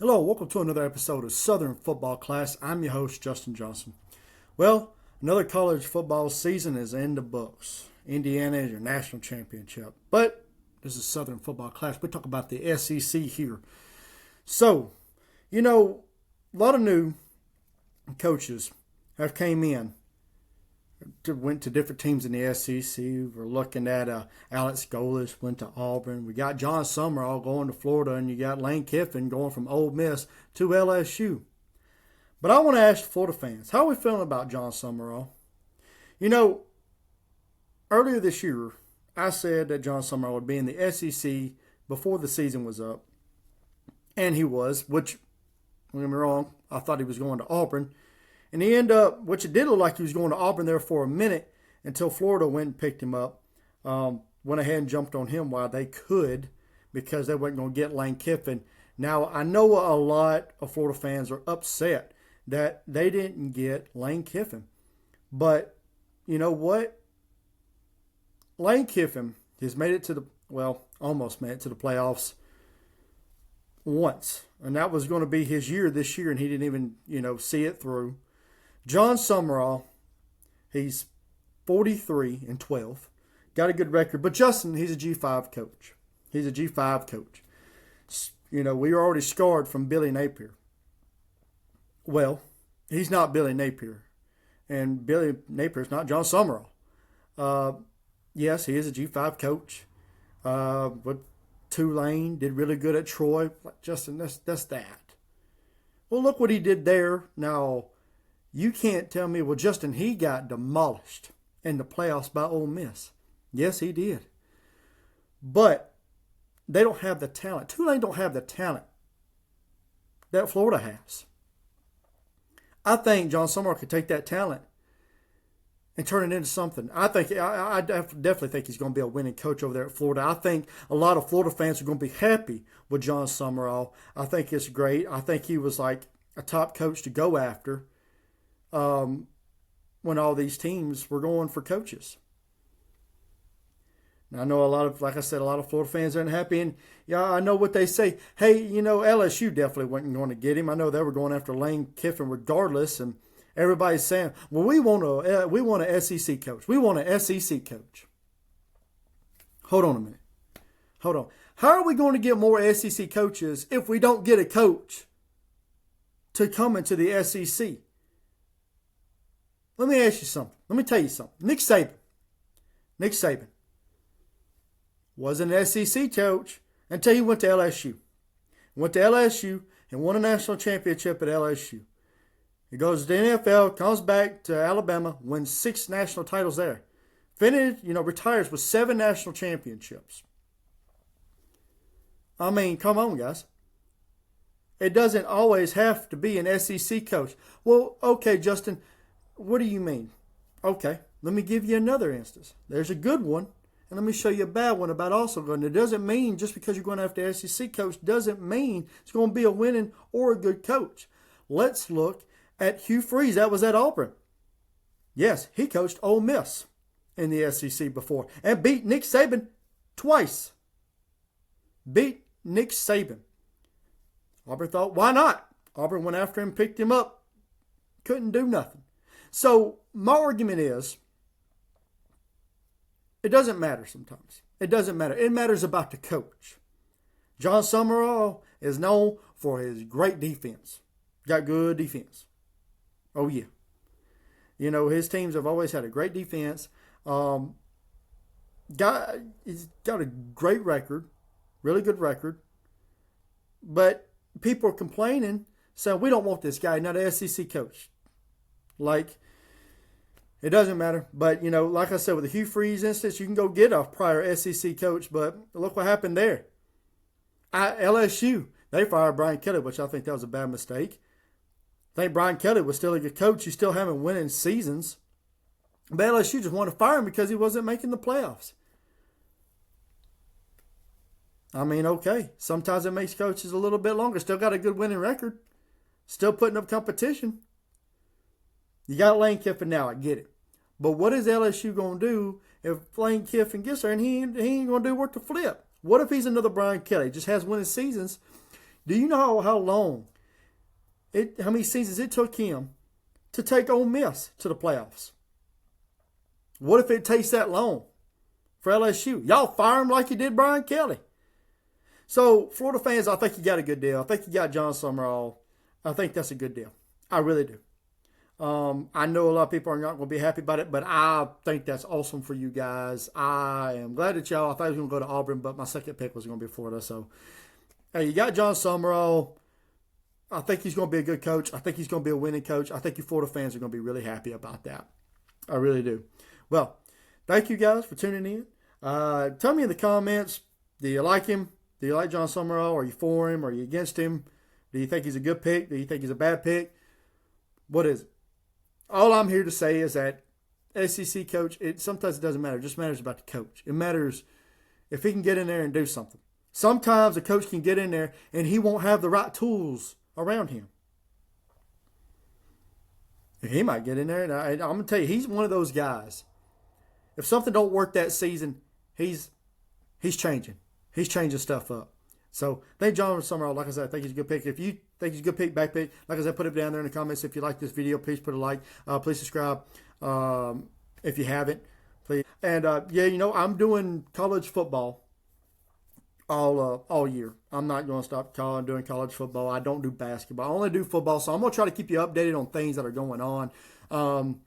Hello, welcome to another episode of Southern Football Class. I'm your host, Justin Johnson. Well, another college football season is in the books. Indiana is your national championship. But this is Southern Football Class. We talk about the SEC here. So, a lot of new coaches have came in. Went to different teams in the SEC. We're looking at Alex Golesh went to Auburn. We got Jon Sumrall going to Florida, and you got Lane Kiffin going from Ole Miss to LSU. But I want to ask the Florida fans, how are we feeling about Jon Sumrall? Earlier this year, I said that Jon Sumrall would be in the SEC before the season was up, and he was, which, don't get me wrong, I thought he was going to Auburn. And he ended up, which it did look like he was going to Auburn there for a minute until Florida went and picked him up. Went ahead and jumped on him while they could because they weren't going to get Lane Kiffin. Now, I know a lot of Florida fans are upset that they didn't get Lane Kiffin. But you know what? Lane Kiffin has made it to almost made it to the playoffs once. And that was going to be his year this year, and he didn't even, see it through. Jon Sumrall, he's 43-12, got a good record. But Justin, he's a G5 coach. He's a G5 coach. We were already scarred from Billy Napier. Well, he's not Billy Napier, and Billy Napier's not Jon Sumrall. Yes, he is a G5 coach. But Tulane did really good at Troy. Justin, that's that. Well, look what he did there. Now, you can't tell me, well, Justin, he got demolished in the playoffs by Ole Miss. Yes, he did. But they don't have the talent. Tulane don't have the talent that Florida has. I think Jon Sumrall could take that talent and turn it into something. I definitely think he's going to be a winning coach over there at Florida. I think a lot of Florida fans are going to be happy with Jon Sumrall. I think it's great. I think he was like a top coach to go after when all these teams were going for coaches. Now, I know a lot of Florida fans aren't happy. And I know what they say. Hey, LSU definitely wasn't going to get him. I know they were going after Lane Kiffin regardless. And everybody's saying, well, we want an SEC coach. We want an SEC coach. Hold on a minute. Hold on. How are we going to get more SEC coaches if we don't get a coach to come into the SEC? Let me ask you something. Let me tell you something. Nick Saban was an SEC coach until he went to LSU. Went to LSU and won a national championship at LSU. He goes to the NFL, comes back to Alabama, wins 6 national titles there. Retires with 7 national championships. I mean, come on, guys. It doesn't always have to be an SEC coach. Well, okay, Justin, what do you mean? Okay, let me give you another instance. There's a good one, and let me show you a bad one about also going. It doesn't mean just because you're going after SEC coach doesn't mean it's going to be a winning or a good coach. Let's look at Hugh Freeze. That was at Auburn. Yes, he coached Ole Miss in the SEC before and beat Nick Saban twice. Beat Nick Saban. Auburn thought, why not? Auburn went after him, picked him up. Couldn't do nothing. So my argument is, it doesn't matter sometimes. It doesn't matter. It matters about the coach. Jon Sumrall is known for his great defense. Got good defense. Oh, yeah. His teams have always had a great defense. He's got a great record, really good record. But people are complaining, saying, we don't want this guy, not an SEC coach. It doesn't matter. But, like I said, with the Hugh Freeze instance, you can go get a prior SEC coach. But look what happened there. LSU, they fired Brian Kelly, which I think that was a bad mistake. I think Brian Kelly was still a good coach. He's still having winning seasons. But LSU just wanted to fire him because he wasn't making the playoffs. I mean, okay. Sometimes it makes coaches a little bit longer. Still got a good winning record. Still putting up competition. You got Lane Kiffin now, I get it. But what is LSU going to do if Lane Kiffin gets there and he ain't going to do worth the flip? What if he's another Brian Kelly, just has winning seasons? Do you know how long, how many seasons it took him to take Ole Miss to the playoffs? What if it takes that long for LSU? Y'all fire him like you did Brian Kelly. So, Florida fans, I think you got a good deal. I think you got Jon Sumrall. I think that's a good deal. I really do. I know a lot of people are not going to be happy about it, but I think that's awesome for you guys. I am glad that y'all, I thought I was going to go to Auburn, but my second pick was going to be Florida. So, hey, you got Jon Sumrall. I think he's going to be a good coach. I think he's going to be a winning coach. I think you Florida fans are going to be really happy about that. I really do. Well, thank you guys for tuning in. Tell me in the comments, do you like him? Do you like Jon Sumrall? Are you for him? Are you against him? Do you think he's a good pick? Do you think he's a bad pick? What is it? All I'm here to say is that SEC coach, sometimes it doesn't matter. It just matters about the coach. It matters if he can get in there and do something. Sometimes a coach can get in there and he won't have the right tools around him. He might get in there, and I'm going to tell you, he's one of those guys. If something don't work that season, he's changing. He's changing stuff up. So, thank Jon Sumrall. Like I said, I think he's a good pick. If you think he's a good pick, back pick, like I said, put it down there in the comments. If you like this video, please put a like. Please subscribe if you haven't. Please. And, I'm doing college football all year. I'm not going to stop doing college football. I don't do basketball. I only do football. So, I'm going to try to keep you updated on things that are going on.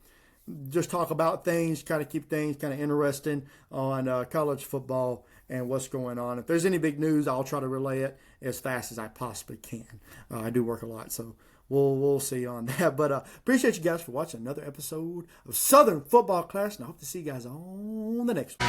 Just talk about things, kind of keep things kind of interesting on college football and what's going on. If there's any big news, I'll try to relay it as fast as I possibly can. I do work a lot, so we'll see on that. But appreciate you guys for watching another episode of Southern Football Class, and I hope to see you guys on the next one.